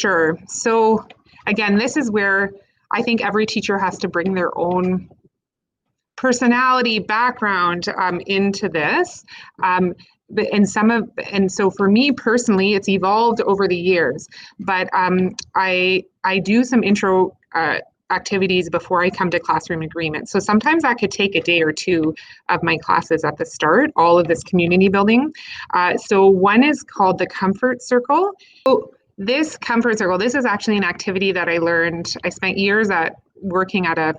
Sure. So again, this is where I think every teacher has to bring their own personality background into this. And so for me personally, it's evolved over the years. But I do some intro activities before I come to classroom agreement. So sometimes that could take a day or two of my classes at the start, all of this community building. So one is called the Comfort Circle. So this Comfort Circle, this is actually an activity that I learned. I spent years working at a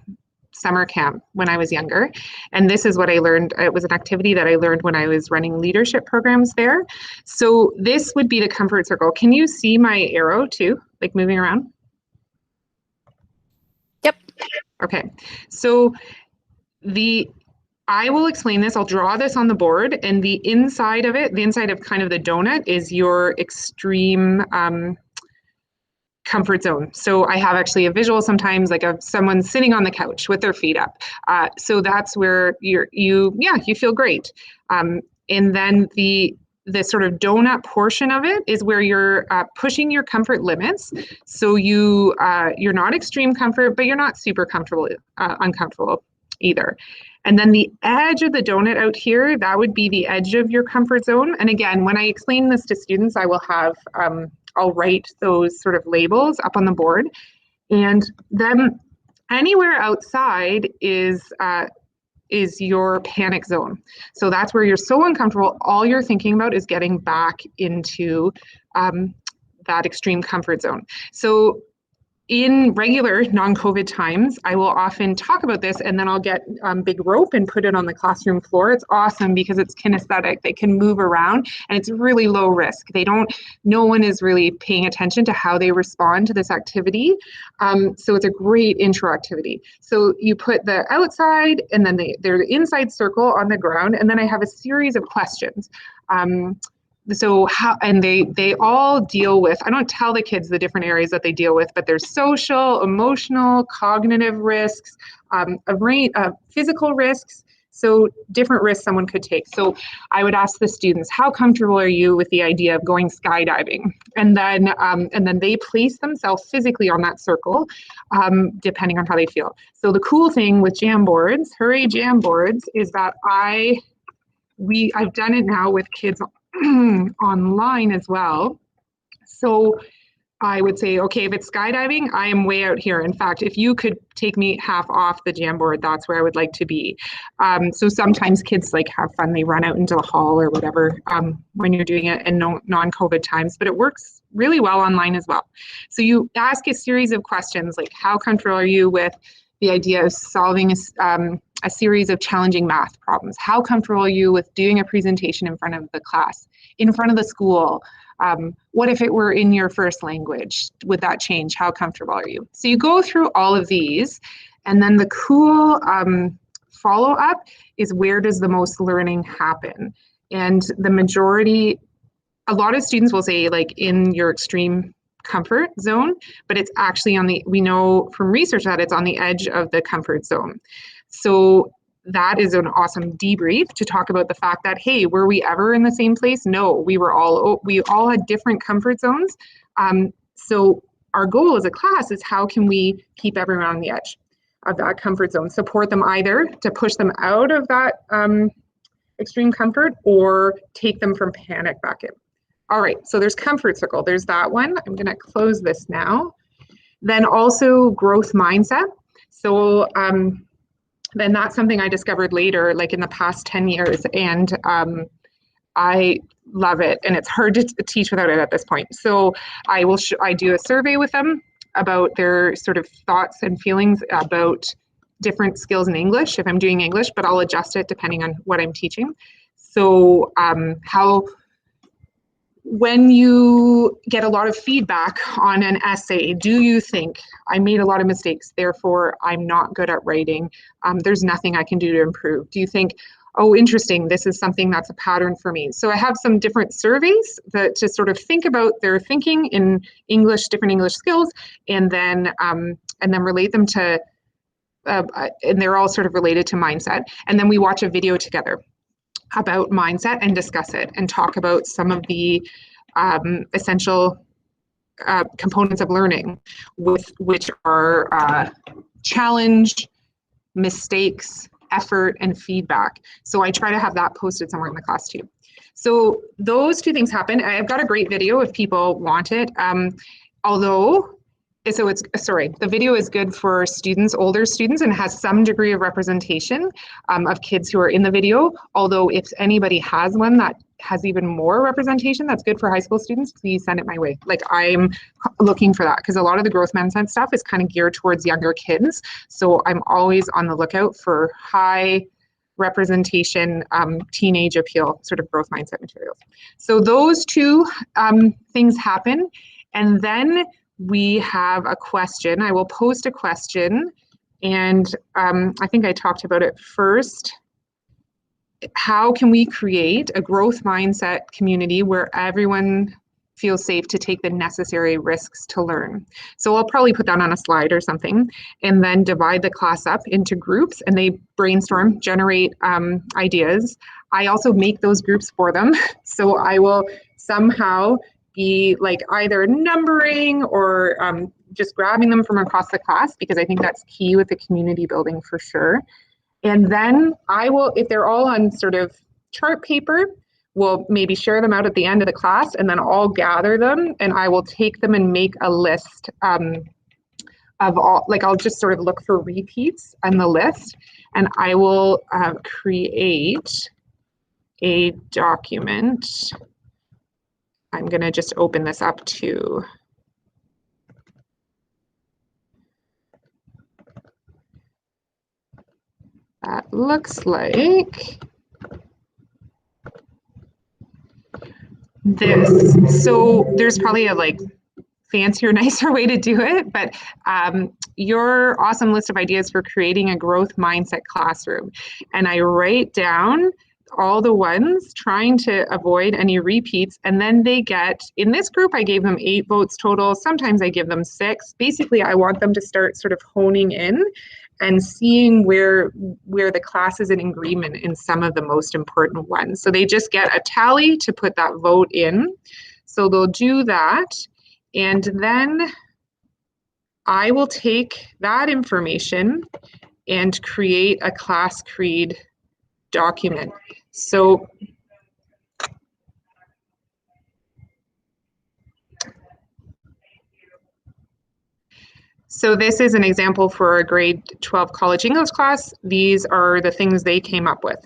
summer camp when I was younger. And this is what I learned. It was an activity that I learned when I was running leadership programs there. So this would be the Comfort Circle. Can you see my arrow too, like moving around? Yep. Okay. So I will explain this. I'll draw this on the board, and the inside of it, the inside of kind of the donut, is your extreme comfort zone. So I have actually a visual sometimes, like of someone sitting on the couch with their feet up. So that's where you feel great. And then the sort of donut portion of it is where you're pushing your comfort limits. So you're not extreme comfort, but you're not super comfortable, uncomfortable either. And then the edge of the donut out here, that would be the edge of your comfort zone. And again, when I explain this to students, I will have, I'll write those sort of labels up on the board. And then anywhere outside is your panic zone. So that's where you're so uncomfortable, all you're thinking about is getting back into that extreme comfort zone. So in regular non-COVID times, I will often talk about this, and then I'll get big rope and put it on the classroom floor. It's awesome because it's kinesthetic. They can move around, and it's really low risk. No one is really paying attention to how they respond to this activity. So it's a great intro activity. So you put the outside, and then they're the inside circle on the ground, and then I have a series of questions. So how, and they all deal with, I don't tell the kids the different areas that they deal with, but there's social, emotional, cognitive risks, a range of physical risks. So different risks someone could take. So I would ask the students, how comfortable are you with the idea of going skydiving? And then they place themselves physically on that circle, depending on how they feel. So the cool thing with Jamboards, hooray Jamboards, is that I've done it now with kids online as well. So I would say, okay, if it's skydiving, I am way out here. In fact, if you could take me half off the Jamboard, that's where I would like to be. So sometimes kids like have fun. They run out into the hall or whatever when you're doing it in non-COVID times, but it works really well online as well. So you ask a series of questions like, how comfortable are you with the idea of solving a series of challenging math problems? How comfortable are you with doing a presentation in front of the class, in front of the school? What if it were in your first language? Would that change? How comfortable are you? So you go through all of these, and then the cool follow-up is, where does the most learning happen? And the majority, a lot of students will say like in your extreme comfort zone, but it's actually we know from research that it's on the edge of the comfort zone. So that is an awesome debrief to talk about the fact that, hey, were we ever in the same place? No, we all had different comfort zones. So our goal as a class is, how can we keep everyone on the edge of that comfort zone, support them either to push them out of that extreme comfort, or take them from panic back in. All right, so there's Comfort Circle. There's that one. I'm going to close this now. Then also growth mindset. So then that's something I discovered later, like in the past 10 years, and I love it, and it's hard to teach without it at this point. So I do a survey with them about their sort of thoughts and feelings about different skills in English, if I'm doing English, but I'll adjust it depending on what I'm teaching. So when you get a lot of feedback on an essay, do you think, I made a lot of mistakes, therefore I'm not good at writing, there's nothing I can do to improve? Do you think, oh, interesting, this is something that's a pattern for me? So I have some different surveys to sort of think about their thinking in English, different English skills, and then relate them to, and they're all sort of related to mindset. And then we watch a video together about mindset and discuss it and talk about some of the essential components of learning, which are challenge, mistakes, effort, and feedback. So I try to have that posted somewhere in the class too. So those two things happen. I've got a great video if people want it. The video is good for students, older students, and has some degree of representation of kids who are in the video. Although if anybody has one that has even more representation that's good for high school students, please send it my way. Like, I'm looking for that because a lot of the growth mindset stuff is kind of geared towards younger kids. So I'm always on the lookout for high representation, teenage appeal sort of growth mindset materials. So those two things happen. And then we have a question. I will post a question, and I think I talked about it first. How can we create a growth mindset community where everyone feels safe to take the necessary risks to learn? So I'll probably put that on a slide or something, and then divide the class up into groups, and they brainstorm, generate ideas. I also make those groups for them. So I will somehow be like either numbering or just grabbing them from across the class, because I think that's key with the community building for sure. And then I will, if they're all on sort of chart paper, we'll maybe share them out at the end of the class, and then I'll gather them and I will take them and make a list of all, like I'll just sort of look for repeats on the list, and I will create a document. I'm going to just open this up to that. Looks like this. So there's probably a like fancier, nicer way to do it, but your awesome list of ideas for creating a growth mindset classroom. And I write down all the ones, trying to avoid any repeats. And then they get, in this group, I gave them 8 votes total. Sometimes I give them 6. Basically, I want them to start sort of honing in and seeing where the class is in agreement in some of the most important ones. So they just get a tally to put that vote in. So they'll do that. And then I will take that information and create a class creed document. So this is an example for a grade 12 college English class. These are the things they came up with.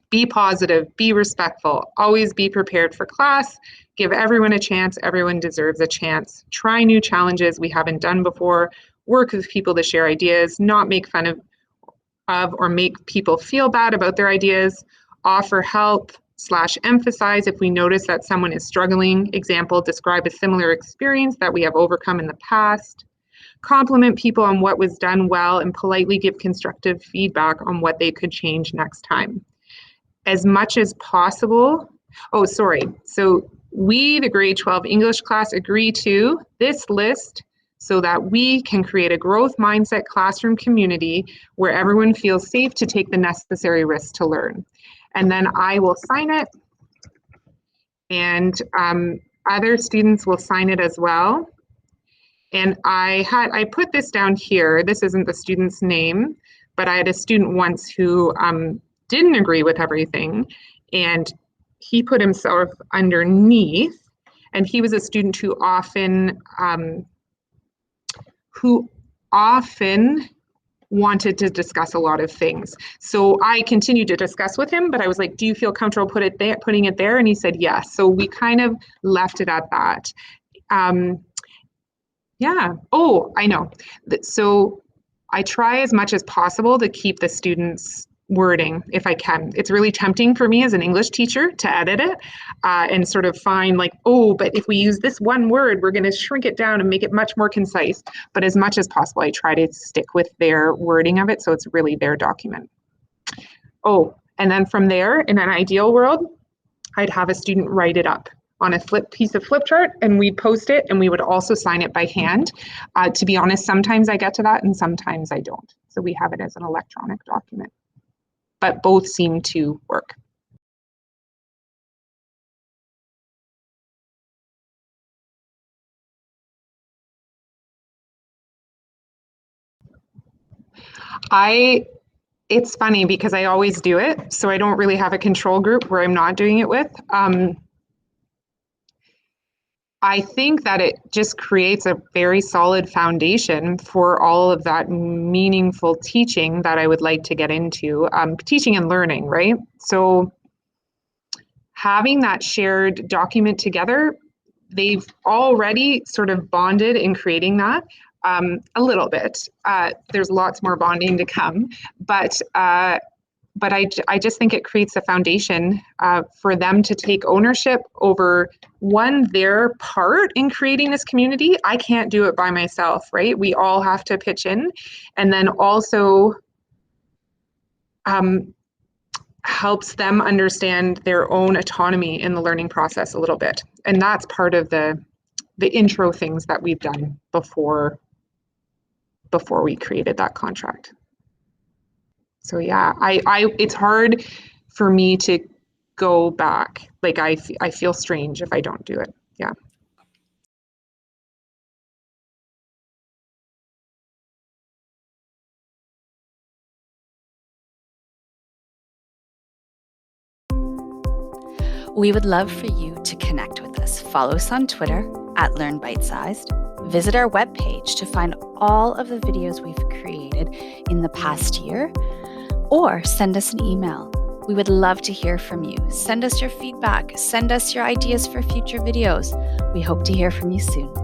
Be positive, be respectful, always be prepared for class, give everyone a chance, everyone deserves a chance, try new challenges we haven't done before, work with people to share ideas, not make fun of or make people feel bad about their ideas, offer help / emphasize if we notice that someone is struggling. Example, describe a similar experience that we have overcome in the past. Compliment people on what was done well and politely give constructive feedback on what they could change next time. As much as possible, so we, the grade 12 English class, agree to this list so that we can create a growth mindset classroom community where everyone feels safe to take the necessary risks to learn. And then I will sign it, and other students will sign it as well. And I put this down here. This isn't the student's name, but I had a student once who didn't agree with everything, and he put himself underneath, and he was a student who often wanted to discuss a lot of things. So I continued to discuss with him, but I was like, do you feel comfortable putting it there? And he said yes. So we kind of left it at that. Yeah. Oh, I know. So I try as much as possible to keep the students' wording if I can. It's really tempting for me as an English teacher to edit it and sort of find like, oh, but if we use this one word, we're going to shrink it down and make it much more concise. But as much as possible, I try to stick with their wording of it, so it's really their document. Oh, and then from there, in an ideal world, I'd have a student write it up on a piece of flip chart, and we'd post it, and we would also sign it by hand. To be honest, sometimes I get to that and sometimes I don't. So we have it as an electronic document, but both seem to work. It's funny because I always do it, so I don't really have a control group where I'm not doing it with. I think that it just creates a very solid foundation for all of that meaningful teaching that I would like to get into, teaching and learning, right? So having that shared document together, they've already sort of bonded in creating that a little bit. There's lots more bonding to come, but I just think it creates a foundation for them to take ownership over their part in creating this community. I can't do it by myself, right? We all have to pitch in, and then also helps them understand their own autonomy in the learning process a little bit. And that's part of the intro things that we've done before we created that contract. So yeah, it's hard for me to go back. Like I feel strange if I don't do it. Yeah. We would love for you to connect with us. Follow us on Twitter at Learn Bite Sized. Visit our webpage to find all of the videos we've created in the past year, or send us an email. We would love to hear from you. Send us your feedback. Send us your ideas for future videos. We hope to hear from you soon.